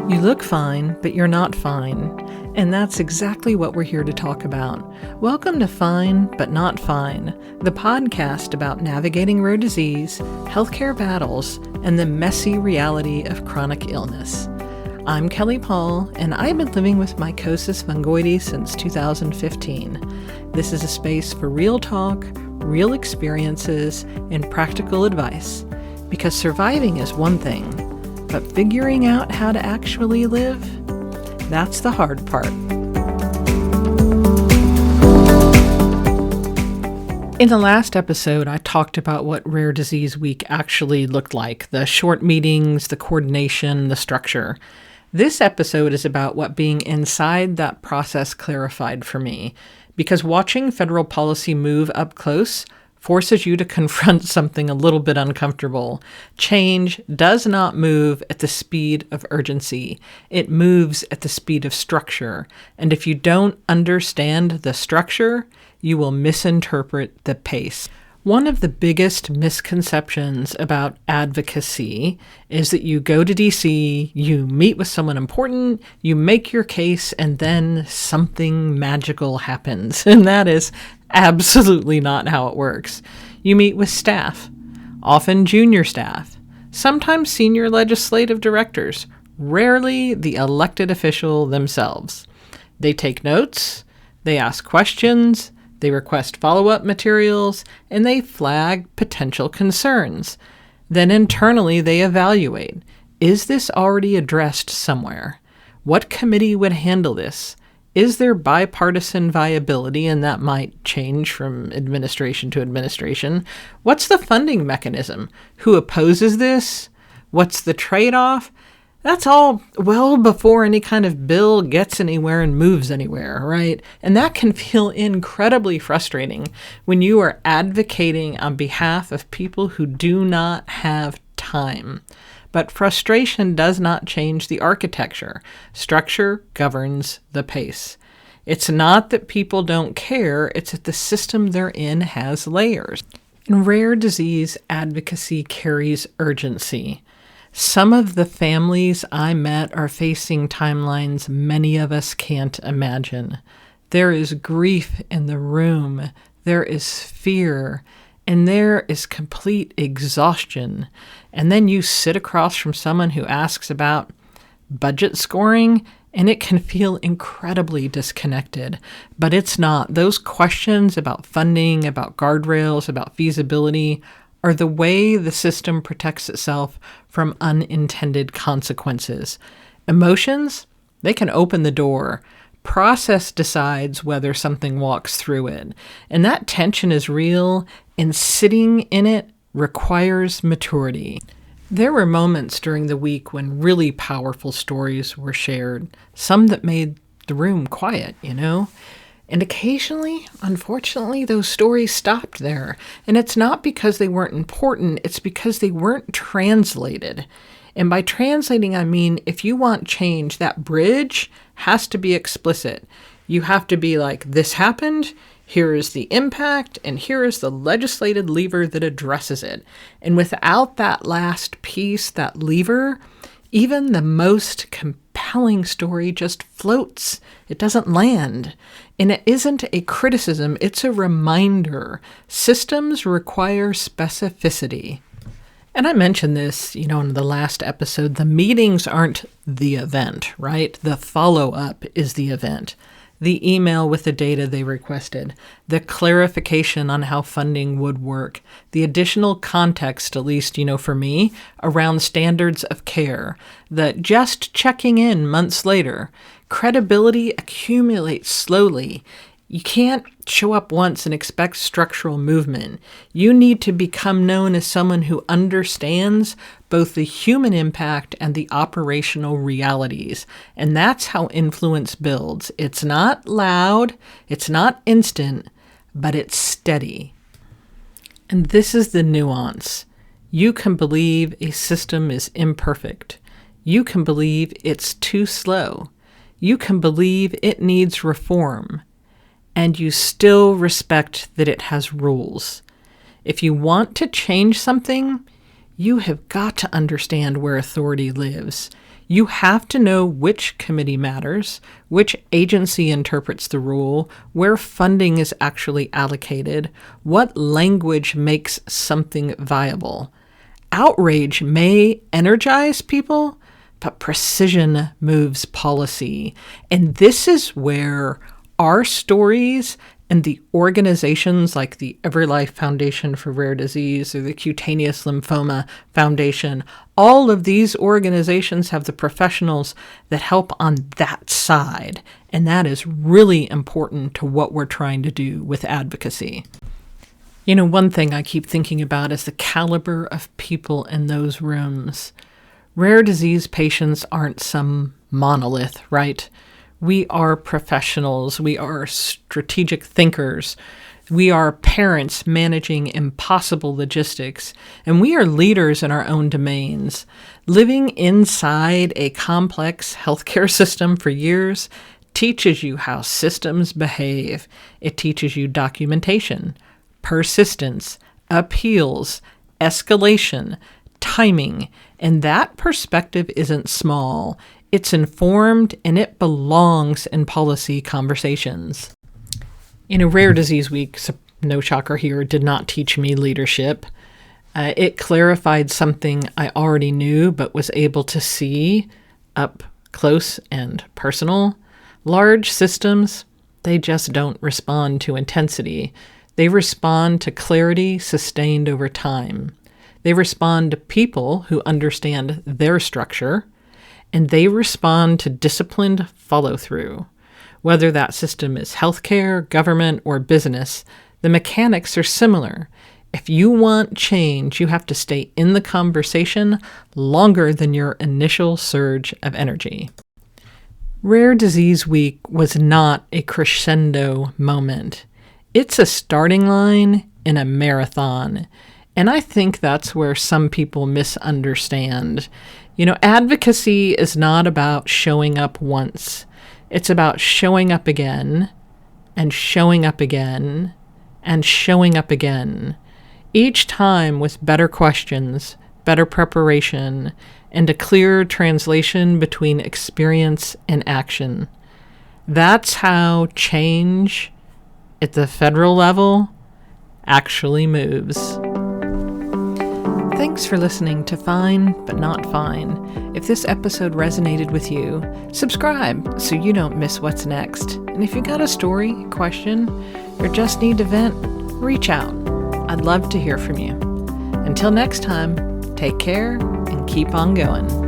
You look fine, but you're not fine. And that's exactly what we're here to talk about. Welcome to Fine, But Not Fine, the podcast about navigating rare disease, healthcare battles, and the messy reality of chronic illness. I'm Kelly Paul, and I've been living with mycosis fungoides since 2015. This is a space for real talk, real experiences, and practical advice. Because surviving is one thing, but figuring out how to actually live, that's the hard part. In the last episode, I talked about what Rare Disease Week actually looked like, the short meetings, the coordination, the structure. This episode is about what being inside that process clarified for me, because watching federal policy move up close forces you to confront something a little bit uncomfortable. Change does not move at the speed of urgency. It moves at the speed of structure. And if you don't understand the structure, you will misinterpret the pace. One of the biggest misconceptions about advocacy is that you go to DC, you meet with someone important, you make your case, and then something magical happens. And that is absolutely not how it works. You meet with staff, often junior staff, sometimes senior legislative directors, rarely the elected official themselves. They take notes, they ask questions, they request follow-up materials, and they flag potential concerns. Then internally they evaluate. Is this already addressed somewhere? What committee would handle this? Is there bipartisan viability, and that might change from administration to administration? What's the funding mechanism? Who opposes this? What's the trade-off? That's all well before any kind of bill gets anywhere and moves anywhere, right? And that can feel incredibly frustrating when you are advocating on behalf of people who do not have time. But frustration does not change the architecture. Structure governs the pace. It's not that people don't care, it's that the system they're in has layers. In rare disease, advocacy carries urgency. Some of the families I met are facing timelines many of us can't imagine. There is grief in the room, there is fear, and there is complete exhaustion. And then you sit across from someone who asks about budget scoring, and it can feel incredibly disconnected. But it's not. Those questions about funding, about guardrails, about feasibility are the way the system protects itself from unintended consequences. Emotions, they can open the door. Process decides whether something walks through it. And that tension is real, and sitting in it requires maturity. There were moments during the week when really powerful stories were shared, some that made the room quiet, And occasionally, unfortunately, those stories stopped there. And it's not because they weren't important, it's because they weren't translated. And by translating, I mean, if you want change, that bridge has to be explicit. You have to be like, this happened, here is the impact, and here is the legislated lever that addresses it. And without that last piece, that lever, even the most compelling story just floats. It doesn't land. And it isn't a criticism, it's a reminder. Systems require specificity. And I mentioned this, in the last episode, the meetings aren't the event, right? The follow-up is the event. The email with the data they requested, the clarification on how funding would work, the additional context, at least, for me, around standards of care, the just checking in months later. Credibility accumulates slowly. You can't show up once and expect structural movement. You need to become known as someone who understands both the human impact and the operational realities. And that's how influence builds. It's not loud, it's not instant, but it's steady. And this is the nuance. You can believe a system is imperfect. You can believe it's too slow. You can believe it needs reform. And you still respect that it has rules. If you want to change something, you have got to understand where authority lives. You have to know which committee matters, which agency interprets the rule, where funding is actually allocated, what language makes something viable. Outrage may energize people, but precision moves policy. And this is where our stories and the organizations like the EverLife Foundation for Rare Disease or the Cutaneous Lymphoma Foundation, all of these organizations have the professionals that help on that side. And that is really important to what we're trying to do with advocacy. You know, one thing I keep thinking about is the caliber of people in those rooms. Rare disease patients aren't some monolith, right? We are professionals. We are strategic thinkers. We are parents managing impossible logistics. And we are leaders in our own domains. Living inside a complex healthcare system for years teaches you how systems behave. It teaches you documentation, persistence, appeals, escalation, timing. And that perspective isn't small. It's informed and it belongs in policy conversations. You know, Rare Disease Week, no shocker here, did not teach me leadership. It clarified something I already knew but was able to see up close and personal. Large systems, they just don't respond to intensity. They respond to clarity sustained over time. They respond to people who understand their structure, and they respond to disciplined follow-through. Whether that system is healthcare, government, or business, the mechanics are similar. If you want change, you have to stay in the conversation longer than your initial surge of energy. Rare Disease Week was not a crescendo moment. It's a starting line in a marathon. And I think that's where some people misunderstand. You know, advocacy is not about showing up once. It's about showing up again and showing up again and showing up again. Each time with better questions, better preparation, and a clear translation between experience and action. That's how change at the federal level actually moves. Thanks for listening to Fine But Not Fine. If this episode resonated with you, subscribe so you don't miss what's next. And if you got a story, question, or just need to vent, reach out. I'd love to hear from you. Until next time, take care and keep on going.